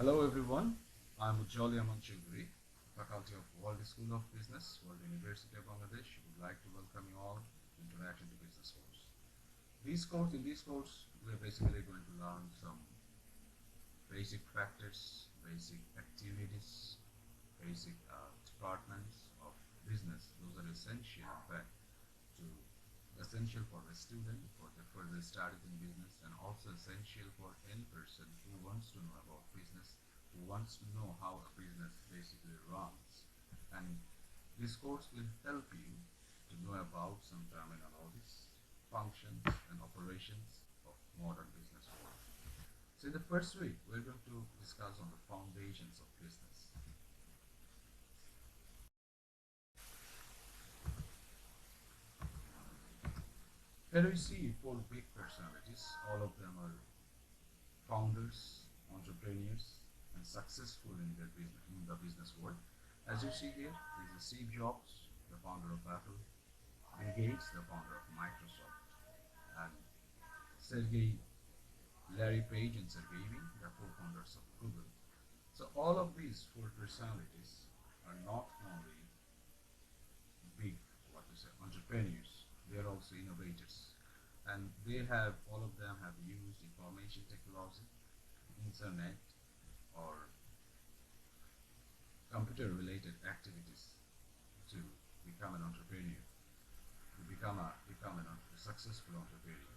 Hello everyone, I'm Ujjwal Yaman Choudhury, Faculty of World School of Business, World University of Bangladesh. Would like to welcome you all to Introduction to Business course. In this course, we're basically going to learn some basic factors, basic activities, basic departments of business. Those are essential, in fact, to essential for the student for the further studies in business, and also essential for any person who wants to know about business, who wants to know how a business basically runs. And this course will help you to know about some terminologies, functions, and operations of modern business world. So in the first week, we're going to discuss on the foundations of business. Here we see four big personalities. All of them are founders, entrepreneurs, and successful in their business in the business world. As you see here, this is Steve Jobs, the founder of Apple, Bill Gates, the founder of Microsoft, and Sergey, Larry Page, and Sergey Brin, the co-founders of Google. So all of these four personalities are not only big, what to say, entrepreneurs, they are also innovators, and they have all of them have used information technology, internet, or computer related activities to become an entrepreneur, to become a successful entrepreneur.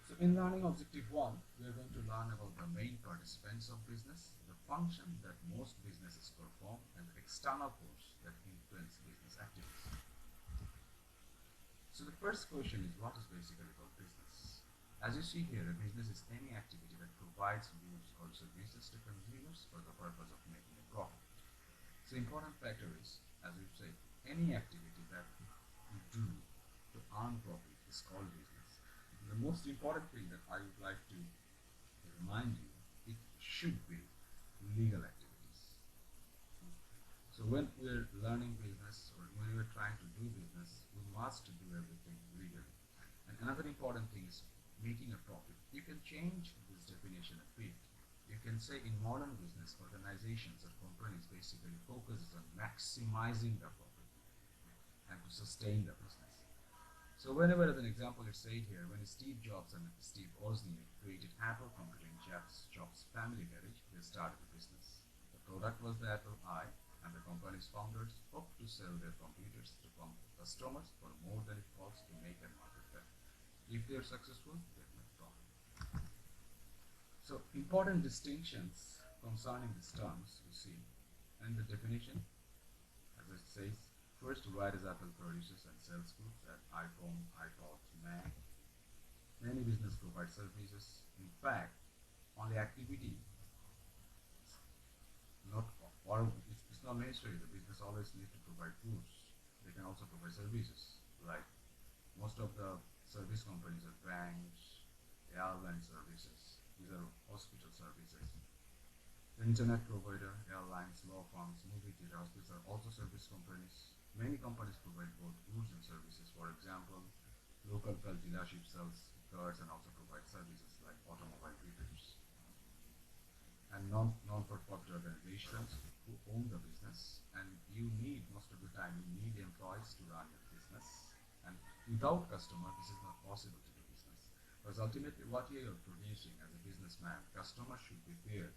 So in learning objective 1, we are going to learn about the main participants of business, the function that most businesses perform, and the external force that influence business activities. So the first question is, what is basically called business? As you see here, a business is any activity that provides goods or services to consumers for the purpose of making a profit. So important factor is, as we've said, any activity that you do to earn profit is called business. The most important thing that I would like to remind you, it should be legal activities. So when we're learning business or when we're trying to do business, we must do everything legally. And another important thing is making a profit. You can change this definition a bit. You can say in modern business, organizations or companies basically focuses on maximizing the profit and to sustain the business. So whenever, as an example, it's said here, when Steve Jobs and Steve Wozniak created Apple Computer in Jobs' family garage, they started a business. The product was the Apple I, and the company's founders hoped to sell their computers to customers for more than it costs to make and market them. If they are successful, they make profit. So important distinctions concerning these terms you see, and the definition, as it says, first, why does Apple produces and sells goods at iPhone, iPod, Mac? Many business provide services. In fact, on the activity, not or it's not necessary. The business always needs to provide goods. They can also provide services. Like most of the service companies are banks, airline services. These are hospital services. The internet provider, airlines, law firms, movie theater, hospitals are also service companies. Many companies provide both goods and services. For example, local car dealership sells cars and also provides services like automobile repairs. And non-for-profit organizations who own the business, and you need, most of the time, you need employees to run your business. And without customer, this is not possible to do business. Because ultimately, what you are producing as a businessman, customers should be there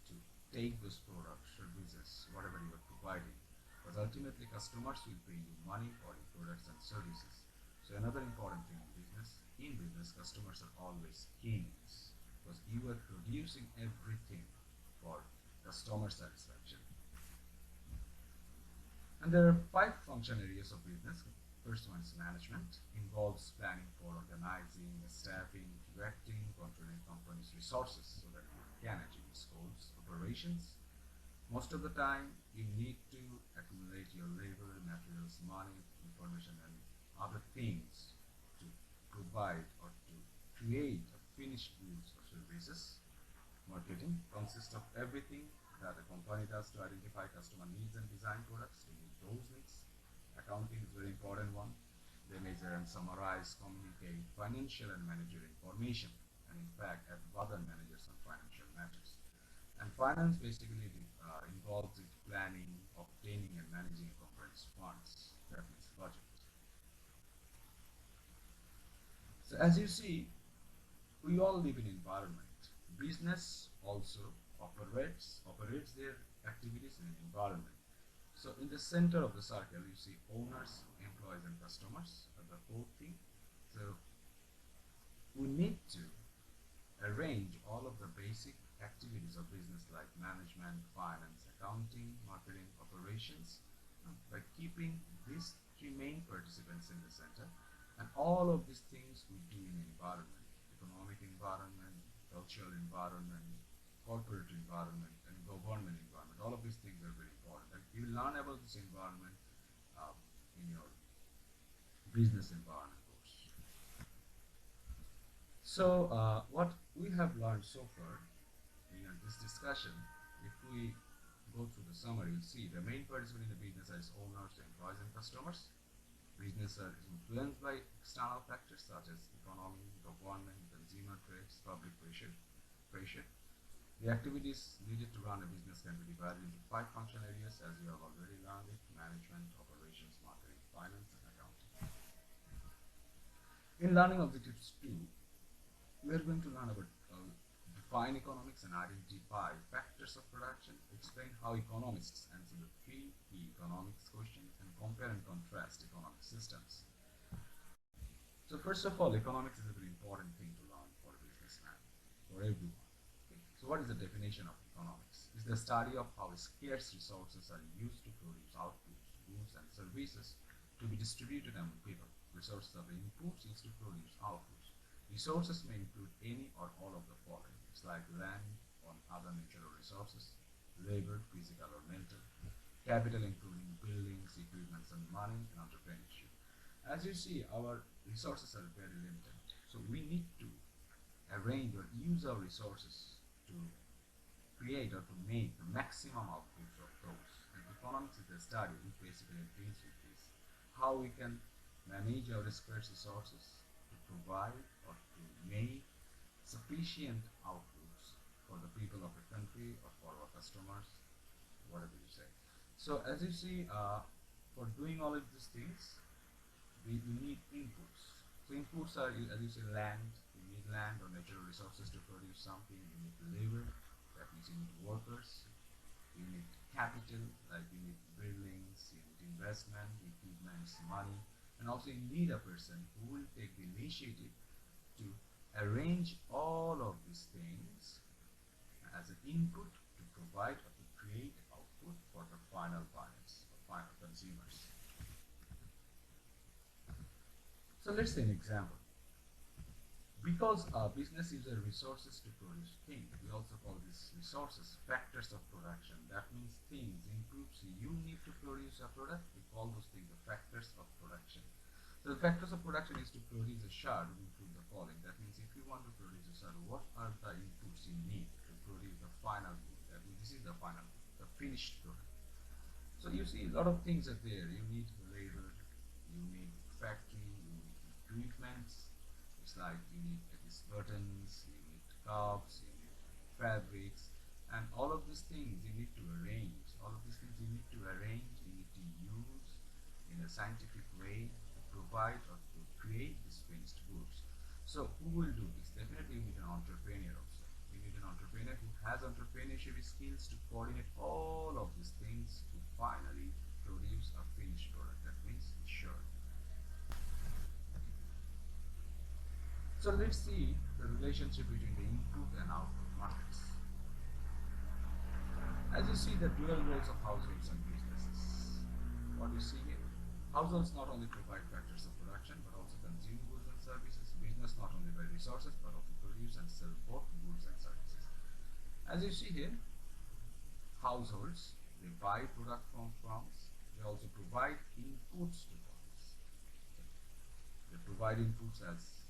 to take those products, services, whatever you are providing. Because ultimately customers will pay you money for your products and services. So another important thing in business, customers are always kings because you are producing everything for customer satisfaction. And there are 5 function areas of business. First one is management, involves planning for organizing, staffing, directing, controlling company's resources so that you can achieve its goals. Operations, most of the time you need to accumulate your labor, materials, money, information, and other things to provide or to create a finished goods or services. Marketing consists of everything that a company does to identify customer needs and design products to meet those needs. Accounting is a very important one. They measure and summarize, communicate financial and managerial information, and in fact have other managers on financial matters. finance basically involves the planning, obtaining and managing a corporate's funds. That means budget. So as you see, we all live in environment. Business also operates their activities in an environment. So in the center of the circle, you see owners, employees, and customers are the whole thing. So we need to arrange all of the basic activities of business like management, finance, accounting, marketing, operations by keeping these three main participants in the center. And all of these things we do in environment, economic environment, cultural environment, corporate environment, and government environment. All of these things are very important. And you learn about this environment in your business environment course. So what we have learned so far in this discussion, if we go through the summary, you'll see the main participant in the business as owners, employees, and customers. Business is influenced by external factors such as economy, government, consumer trades, public pressure. The activities needed to run a business can be divided into 5 functional areas as we have already learned it: management, operations, marketing, finance, and accounting. In learning objectives 2, we are going to learn about define economics and identify factors of production, explain how economists answer the 3 key economics questions, and compare and contrast economic systems. So first of all, economics is a very important thing to learn for a businessman, for everyone. Okay. So what is the definition of economics? It's the study of how scarce resources are used to produce outputs, goods, and services to be distributed among people. Resources are the inputs used to produce outputs. Resources may include any or all of the following. It's like land or other natural resources, labor, physical or mental, capital including buildings, equipment, and money, and entrepreneurship. As you see, our resources are very limited. So we need to arrange or use our resources to create or to make the maximum outputs of those. And economics is the study which basically deals with this. How we can manage our scarce resources to provide or to make sufficient outputs for the people of a country or for our customers, whatever you say. So as you see, for doing all of these things, we need inputs. So inputs are, as you say, land. You need land or natural resources to produce something. You need labor, that means you need workers. You need capital, like you need buildings, you need investment, equipment, money, and also you need a person who will take the initiative to arrange all of these things as an input to provide or to create output for the final buyers or final consumers. So let's say an example. Because business uses resources to produce things, we also call these resources factors of production. That means things, inputs you need to produce a product, we call those things the factors of production. So the factors of production is to produce a shard, we include the following. That means if you want to produce a shard, what are the inputs you need to produce the final good? That means this is the final good, the finished product. So you see a lot of things are there. You need labor, you need factory, you need equipment. It's like you need these buttons, you need cups, you need fabrics, and all of these things you need to arrange. All of these things you need to arrange, you need to use in a scientific way to provide or to create these finished goods. So who will do this? Definitely you need an entrepreneur also. You need an entrepreneur who has entrepreneurship skills to coordinate all of these things to finally produce a finished product. That means sure. So let's see the relationship between the input and output markets. As you see the dual roles of households and businesses. What you see here, households not only provide factors of production but also consume goods and services. Business not only buy resources but also produce and sell both goods and services. As you see here, households, they buy product from farms, they also provide inputs to farms. They provide inputs as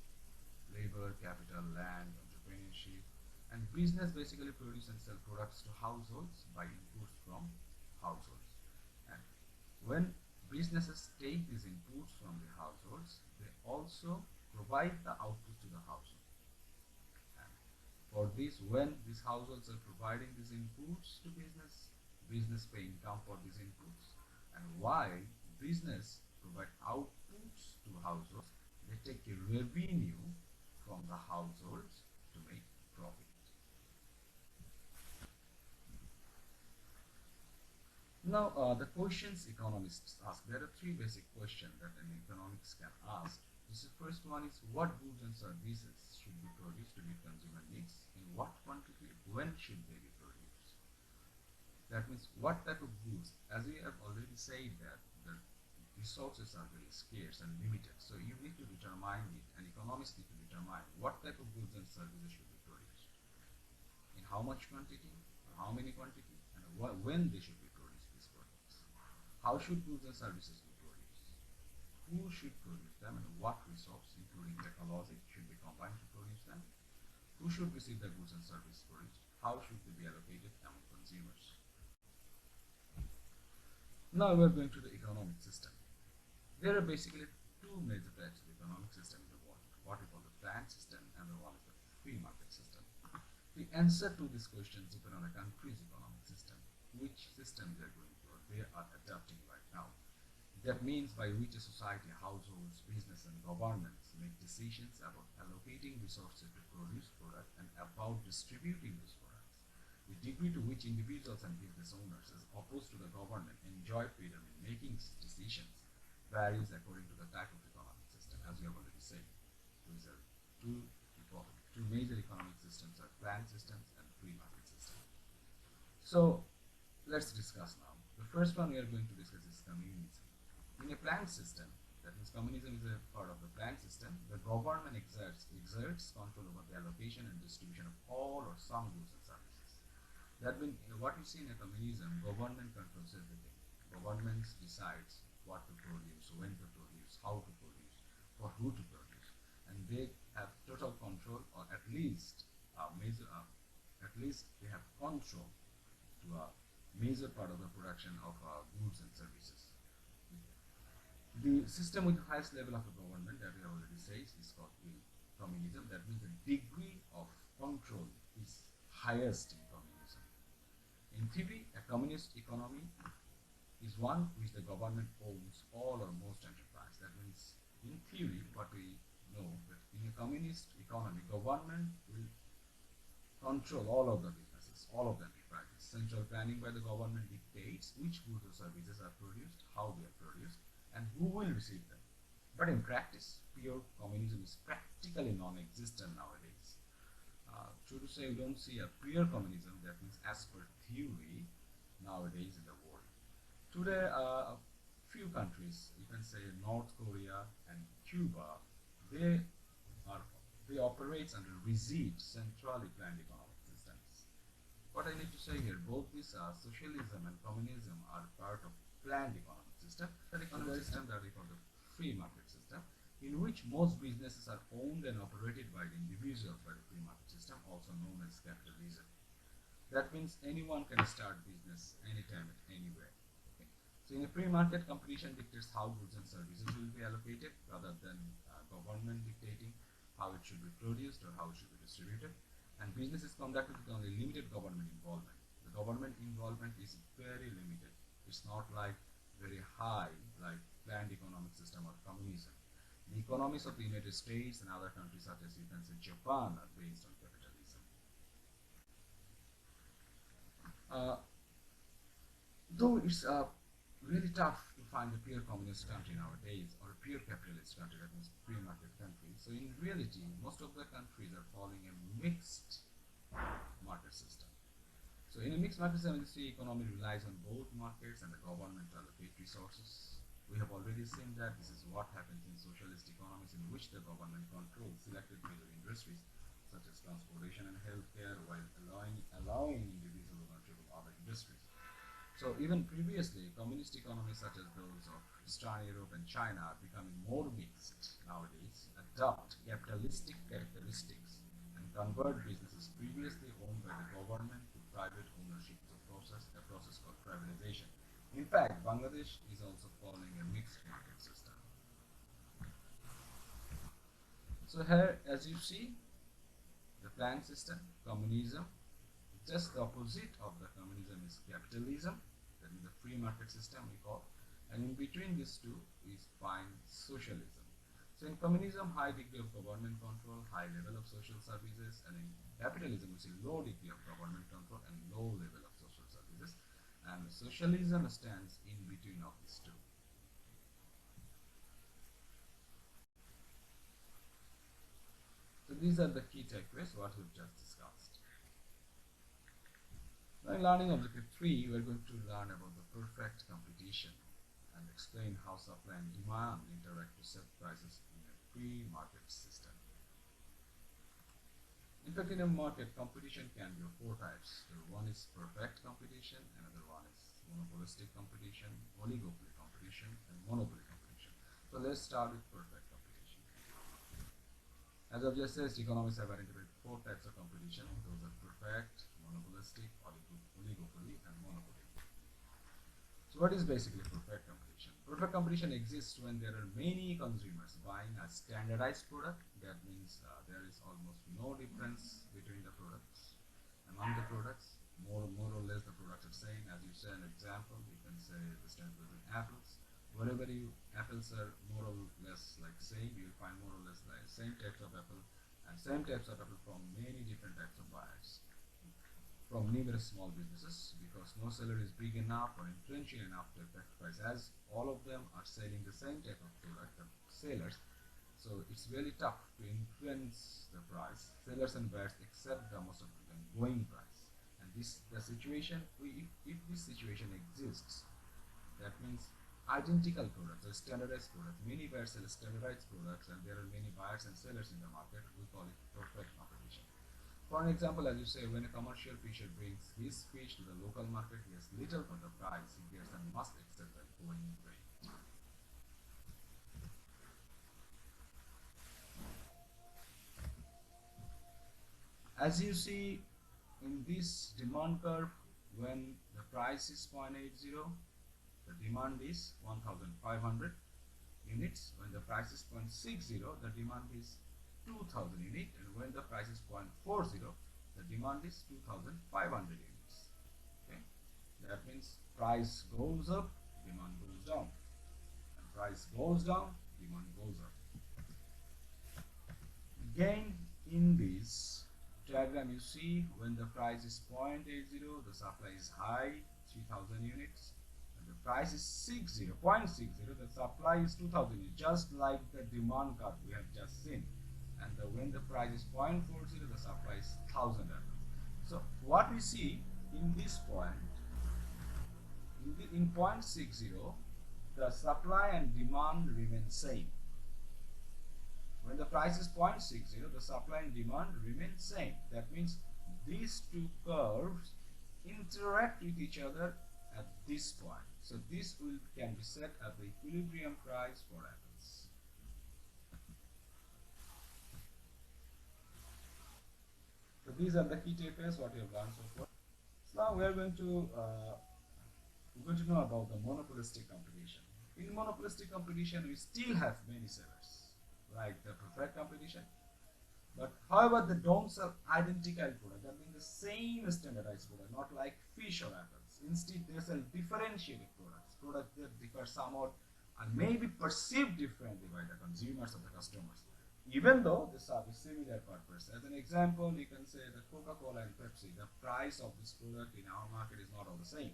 labor, capital, land, entrepreneurship, and business basically produce and sell products to households by inputs from households. And when businesses take these inputs from the households, they also provide the output to the household. And for this, when these households are providing these inputs to business, business pay income for these inputs, and while business provide outputs to households, they take a revenue from the households to make profit. Now, the questions economists ask, there are three basic questions that an economics can ask. This first one is, what goods and services should be produced to meet consumer needs? In what quantity? When should they be produced? That means what type of goods? As we have already said that the resources are very scarce and limited. So you need to determine it, and economists need to determine what type of goods and services should be produced, in how much quantity, or how many quantity, and when they should be produced, these products. How should goods and services be produced? Who should produce them, and what resource, including technology, should be combined to produce them? Who should receive the goods and services produced? How should they be allocated among consumers? Now we are going to the economic system. There are basically two major types of economic system in the world, what we call the planned system and the one is the free market system. The answer to these questions depend on a country's economic system, which system they are going to, or they are adapting right now. That means by which a society, households, business and governments make decisions about allocating resources to produce products and about distributing those products. The degree to which individuals and business owners, as opposed to the government, enjoy freedom in making decisions varies according to the type of economic system, as we have already said. These are two major economic systems are planned systems and free market systems. So let's discuss now. The first one we are going to discuss is communism. In a planned system, that means communism is a part of the planned system, the government exerts control over the allocation and distribution of all or some goods and services. That means what you see in a communism, government controls everything. Government decides what to produce, when to produce, how to produce, for who to produce, and they have total control, or at least they have control to a major part of the production of goods and services. The system with the highest level of government that we already said is called communism. That means the degree of control is highest in communism. In theory, a communist economy is one which the government owns all or most enterprise. That means, in theory, what we know that in a communist economy, government will control all of the businesses, all of the enterprises. Central planning by the government dictates which goods or services are produced, how they are produced, and who will receive them. But in practice, pure communism is practically non-existent nowadays. True to say, we don't see a pure communism, that means as per theory, nowadays in the world. Today, a few countries, you can say North Korea and Cuba, they operate under rigid, centrally planned economic systems. What I need to say here, both this socialism and communism are part of planned economic system. The economic system that we call the free market system, in which most businesses are owned and operated by the individuals by the free market system, also known as capitalism. That means anyone can start business anytime and anywhere. Okay. So in a free market, competition dictates how goods and services will be allocated rather than government dictating how it should be produced or how it should be distributed. And business is conducted with only limited government involvement. The government involvement is very limited. It's not like very high like planned economic system or communism. The economies of the United States and other countries such as you can say Japan are based on capitalism. Though it's really tough to find a pure communist country nowadays or a pure capitalist country, that means free market country. So in reality, most of the countries are following a mixed market system. So in a mixed market system, the economy relies on both markets and the government to allocate resources. We have already seen that this is what happens in socialist economies in which the government controls selected major industries such as transportation and healthcare while allowing individuals to control other industries. So even previously, communist economies such as those of Eastern Europe and China are becoming more mixed nowadays, adopt capitalistic characteristics and convert businesses previously owned by the government to private ownership, a process called privatization. In fact, Bangladesh is also following a mixed market system. So here, as you see, the planned system, communism. Just the opposite of the communism is capitalism, that is the free market system we call, and in between these two is find socialism. So in communism, high degree of government control, high level of social services, and in capitalism, we see low degree of government control and low level of social services. And socialism stands in between of these two. So these are the key takeaways what we've just discussed. Now in learning objective 3, we are going to learn about the perfect competition and explain how supply and demand interact to set prices in a free market system. In fact, in a market, competition can be of four types. So one is perfect competition, another one is monopolistic competition, oligopoly competition, and monopoly competition. So let's start with perfect competition. As I've just said, economists have identified four types of competition. Those are perfect, monopolistic, oligopoly, and monopoly. So what is basically perfect competition? Perfect competition exists when there are many consumers buying a standardized product. That means there is almost no difference between the products. Among the products, more or less the products are same. As you say an example, you can say the difference between apples. Wherever apples are more or less like same, you'll find more or less like same types of apple and same types of apple from many different types of buyers, from numerous small businesses, because no seller is big enough or influential enough to affect price, as all of them are selling the same type of product, the sellers. So it's really tough to influence the price. Sellers and buyers accept the most of the going price, and this the situation. If this situation exists, that means identical products or standardized products. Many buyers sell standardized products, and there are many buyers and sellers in the market. We call it perfect competition. For an example, as you say, when a commercial fisher brings his fish to the local market, he has little for the price. He gets and must accept the going rate. As you see in this demand curve, when the price is 0.80, the demand is 1,500 units. When the price is 0.60, the demand is 2,000 units, and when the price is 0.40, the demand is 2,500 units. Okay, that means price goes up, demand goes down, and price goes down, demand goes up. Again, in this diagram, you see when the price is 0.80, the supply is high, 3,000 units. The price is 0.60, the supply is 2,000 units, just like the demand curve we have just seen. And when the price is 0.40, the supply is 1,000 apples. So what we see in this point, in 0.60, the supply and demand remain same. When the price is 0.60, the supply and demand remain same. That means these two curves interact with each other at this point. So this can be set as the equilibrium price for apples. So these are the key takeaways what we have learned so far. So now we are going to know about the monopolistic competition. In monopolistic competition, we still have many sellers, like the perfect competition. But however, they don't sell identical product. That means the same standardized product, not like fish or apples. Instead, they sell differentiated products that differ somewhat and may be perceived differently by the consumers or the customers, even though they serve a similar purpose. As an example, you can say that Coca-Cola and Pepsi, the price of this product in our market is not all the same.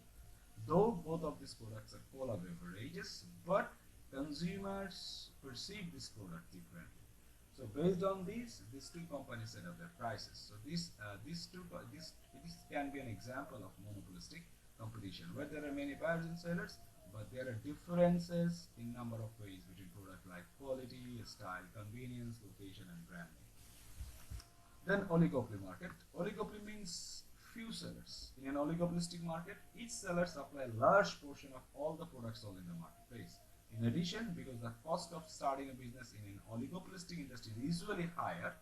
Though both of these products are cola beverages, but consumers perceive this product differently. So based on these two companies set up their prices. So this can be an example of monopolistic competition, where there are many buyers and sellers, but there are differences in number of ways between products like quality, style, convenience, location, and branding. Then oligopoly market. Oligopoly means few sellers. In an oligopolistic market, each seller supplies a large portion of all the products sold in the marketplace. In addition, because the cost of starting a business in an oligopolistic industry is usually higher,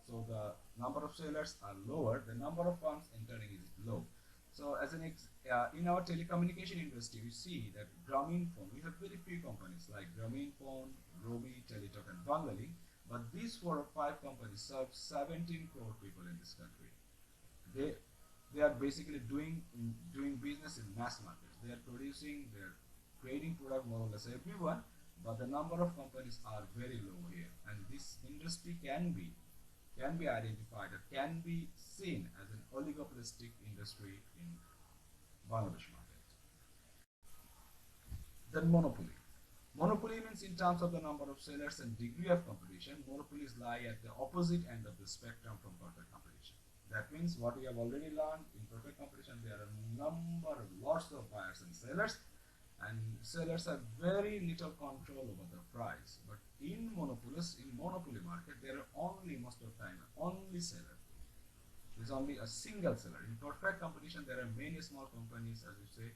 so the number of sellers are lower, the number of firms entering is low. So as in our telecommunication industry, we see that Grameenphone, we have very few companies like Grameenphone, Robi, Teletalk, and Banglalink, But these 4 or 5 companies serve 17 crore people in this country. They they are basically doing business in mass markets. They are producing, they are creating product more or less everyone, but the number of companies are very low here, and this industry can be identified or can be seen as an oligopolistic industry in Bangladesh market. Then monopoly. Monopoly means in terms of the number of sellers and degree of competition, monopolies lie at the opposite end of the spectrum from perfect competition. That means what we have already learned, in perfect competition there are lots of buyers and sellers have very little control over the price. But in monopoly market, there are only most of the time only seller. There is only a single seller. In perfect competition, there are many small companies, as you say,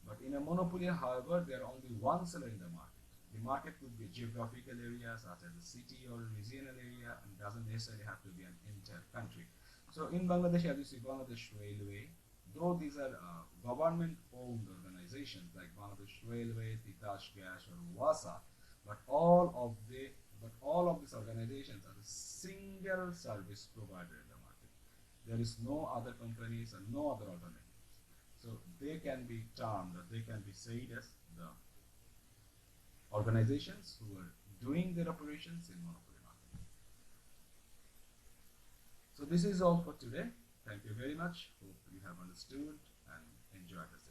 but in a monopoly, however, there are only one seller in the market. The market could be a geographical area, such as a city or a regional area, and doesn't necessarily have to be an entire country. So in Bangladesh, as you see, Bangladesh Railway, though these are government-owned organizations like Bangladesh Railway, Titash Gas, or WASA, but all of these organizations are a single service provider in the market. There is no other companies and no other alternatives. So they can be termed, or they can be said as the organizations who are doing their operations in monopoly market. So this is all for today. Thank you very much. Hope you have understood and enjoyed the session.